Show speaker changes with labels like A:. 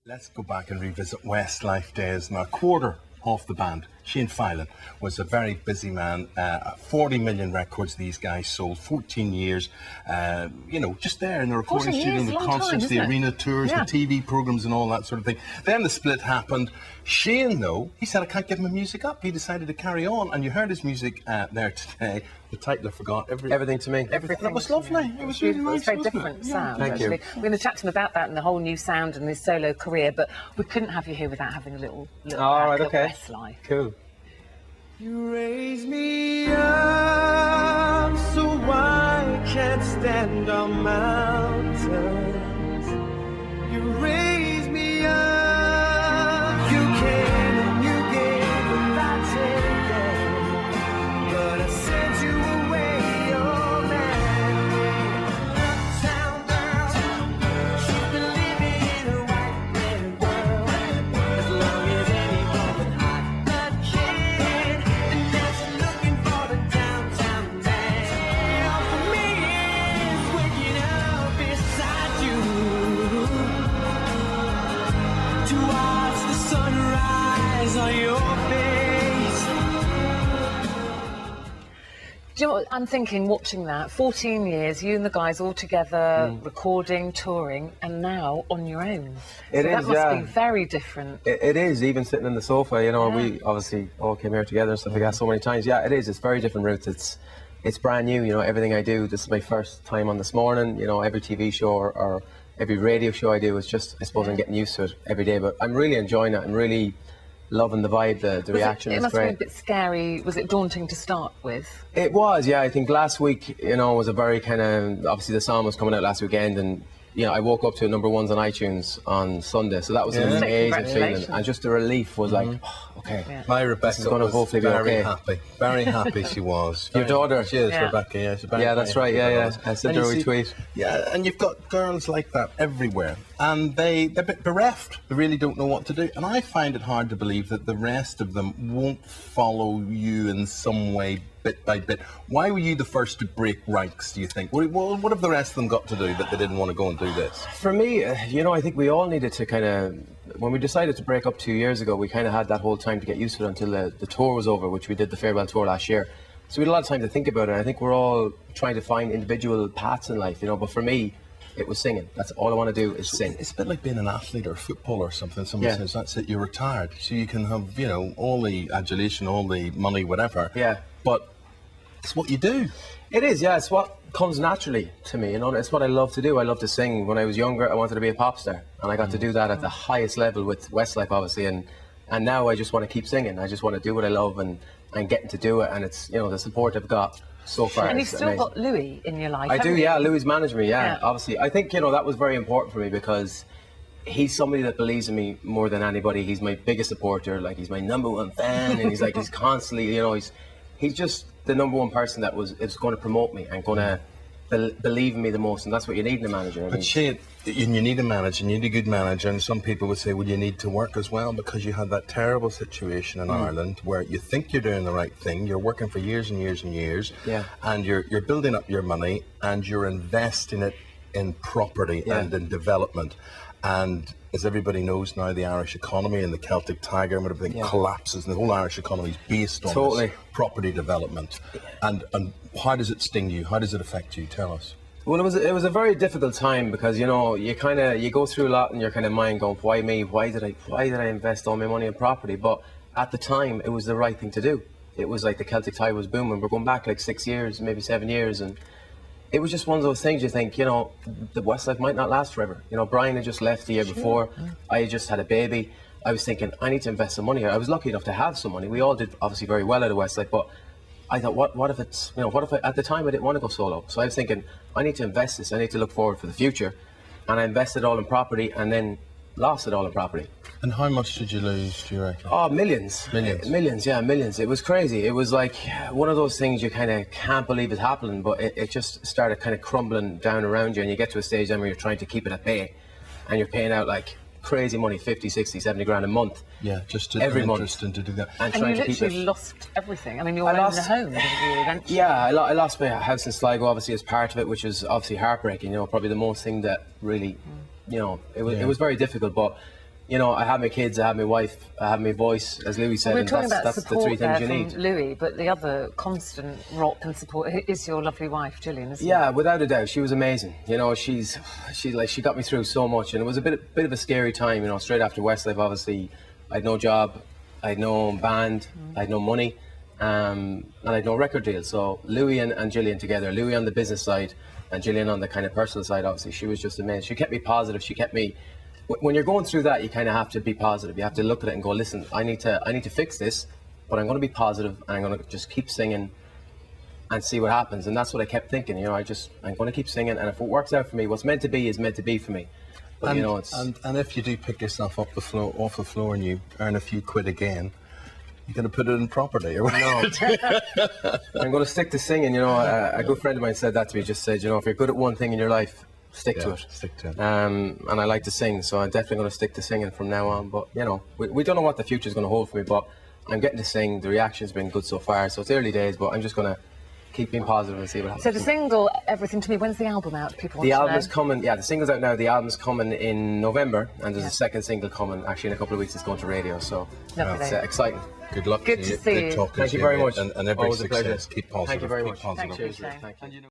A: Let's go back and revisit Westlife days. Now, a quarter of the band, Shane Filan, was a very busy man. 40 million records these guys sold, 14 years, just there in the recording studio, the concerts, the arena tours, the TV programmes and all that sort of thing. Then the split happened. Shane, though, he said, I can't give my music up. He decided to carry on, and you heard his music there today. The title I forgot.
B: Everything to Me.
A: Everything. That was lovely. It was really nice.
C: It's a very different sound.
B: Thank you.
C: We're going to chat to him about that and the whole new sound and his solo career, but we couldn't have you here without having a little
B: right, okay.
C: Westlife.
B: Cool.
D: You raise me up so I can't stand on mountains. You raise me up. You came and you gave without taking, but I sent you away, oh man. Uptown girl, she's been living in a white man world as long as anyone with hot blood can. And now she's looking for the downtown town. For me, it's waking up beside you to watch the sunrise on your face.
C: Do you know what I'm thinking, watching that? 14 years, you and the guys all together, recording, touring, and now on your own. That must be very different.
B: It is, even sitting on the sofa, we obviously all came here together and stuff like that so many times. Yeah, it is. It's very different routes. It's brand new, everything I do. This is my first time on this morning, every TV show or every radio show I do is just, I suppose I'm getting used to it every day, but I'm really enjoying it. I'm really loving the vibe, the reaction is
C: It must
B: great.
C: have been a bit scary. Was it daunting to start with?
B: It was, yeah. I think last week, was a very kind of, obviously the song was coming out last weekend, and I woke up to #1s on iTunes on Sunday, so that was an amazing feeling, and just the relief was like, okay.
A: Yeah. My Rebecca
B: is going to hopefully be
A: very
B: okay.
A: happy. Very happy she was.
B: Your daughter?
A: She is, Rebecca, yeah.
B: Yeah, that's right, yeah. I sent her a tweet.
A: Yeah, and you've got girls like that everywhere, and they're a bit bereft. They really don't know what to do, and I find it hard to believe that the rest of them won't follow you in some way, bit by bit. Why were you the first to break ranks, do you think? What have the rest of them got to do that they didn't want to go and do this?
B: For me, I think we all needed to kind of, when we decided to break up 2 years ago, we kind of had that whole time to get used to it until the tour was over, which we did the farewell tour last year. So we had a lot of time to think about it. I think we're all trying to find individual paths in life, but for me, it was singing. That's all I want to do is sing.
A: It's a bit like being an athlete or a footballer or something. Someone says, that's it, you're retired. So you can have, all the adulation, all the money, whatever.
B: Yeah.
A: But it's what you do.
B: It is, yeah. It's what comes naturally to me, It's what I love to do. I love to sing. When I was younger, I wanted to be a pop star. And I got to do that at the highest level with Westlife, obviously. And now I just want to keep singing. I just want to do what I love and getting to do it. And it's, the support I've got so far.
C: And you've still got Louis in your life,
B: I do, yeah. Louis managed me, obviously. I think, that was very important for me because he's somebody that believes in me more than anybody. He's my biggest supporter. Like, he's my #1 fan. And he's constantly, he's just the #1 person that is going to promote me and going to believe in me the most, and that's what you need in a manager.
A: But Shane, you need a manager, you need a good manager, and some people would say, well, you need to work as well because you had that terrible situation in Ireland where you think you're doing the right thing, you're working for years and years and years, and you're building up your money and you're investing it in property and in development. And as everybody knows now, the Irish economy and the Celtic Tiger and everything collapses, and the whole Irish economy is based on this property development. And how does it sting you? How does it affect you? Tell us.
B: Well, it was a very difficult time because you go through a lot in your kind of mind, going, why me? Why did I invest all my money in property? But at the time, it was the right thing to do. It was like the Celtic Tiger was booming. We're going back like 6 years, maybe 7 years, and it was just one of those things you think, the Westlife might not last forever. Brian had just left the year before. I had just had a baby. I was thinking, I need to invest some money here. I was lucky enough to have some money. We all did obviously very well at the Westlife, but I thought, what if it's, at the time I didn't want to go solo. So I was thinking, I need to invest this. I need to look forward for the future. And I invested all in property and then lost it all in property.
A: And how much did you lose, do you reckon?
B: Oh, millions. Millions, yeah, millions. It was crazy. It was like one of those things you kind of can't believe is happening, but it just started kind of crumbling down around you, and you get to a stage then where you're trying to keep it at bay, and you're paying out like crazy money, 50, 60, 70 grand a month.
A: Yeah, just to
B: every month.
A: Interesting to do that.
C: And you literally lost everything. I mean, you were in the home, didn't you, eventually?
B: Yeah, I lost my house in Sligo, obviously, as part of it, which was obviously heartbreaking, probably the most thing that really, it was very difficult, but you know, I have my kids, I have my wife, I have my voice, as Louis said,
C: and that's
B: the three things you need.
C: Louis, but the other constant rock and support is your lovely wife, Gillian, isn't it?
B: Yeah, without a doubt, she was amazing. You know, she got me through so much, and it was a bit of a scary time. You know, straight after Westlife, obviously, I had no job, I had no band, I had no money, and I had no record deal. So Louis and Gillian together, Louis on the business side, and Gillian on the kind of personal side. Obviously, she was just amazing. She kept me positive. She kept me. When you're going through that, you kind of have to be positive. You have to look at it and go, listen, I need to fix this, but I'm going to be positive, and I'm going to just keep singing and see what happens. And that's what I kept thinking. You know, I'm going to keep singing, and if it works out for me, what's meant to be is meant to be for me. But
A: and,
B: you know,
A: and if you do pick yourself up off the floor and you earn a few quid again, you're going to put it in property, or what?
B: No. I'm going to stick to singing. You know, a good friend of mine said that to me. Just said, you know, if you're good at one thing in your life, stick to it.
A: Stick to it.
B: And I like to sing, so I'm definitely going to stick to singing from now on. But you know, we don't know what the future's going to hold for me. But I'm getting to sing. The reaction's been good so far. So it's early days, but I'm just going to keep being positive and see what happens.
C: So the single, Everything to Me, when's the album out? People want
B: the
C: to
B: album's
C: know.
B: coming. Yeah, the single's out now. The album's coming in November, and there's a second single coming. Actually, in a couple of weeks, it's going to radio. So it's exciting.
A: Good luck.
C: Good to see you.
A: Talking
B: Thank
A: to
B: you very much.
A: And every
B: Always a
A: success.
B: pleasure.
A: Keep positive.
B: Thank you very much.
A: Keep positive.
C: Thank you, Shane.
B: Thank you.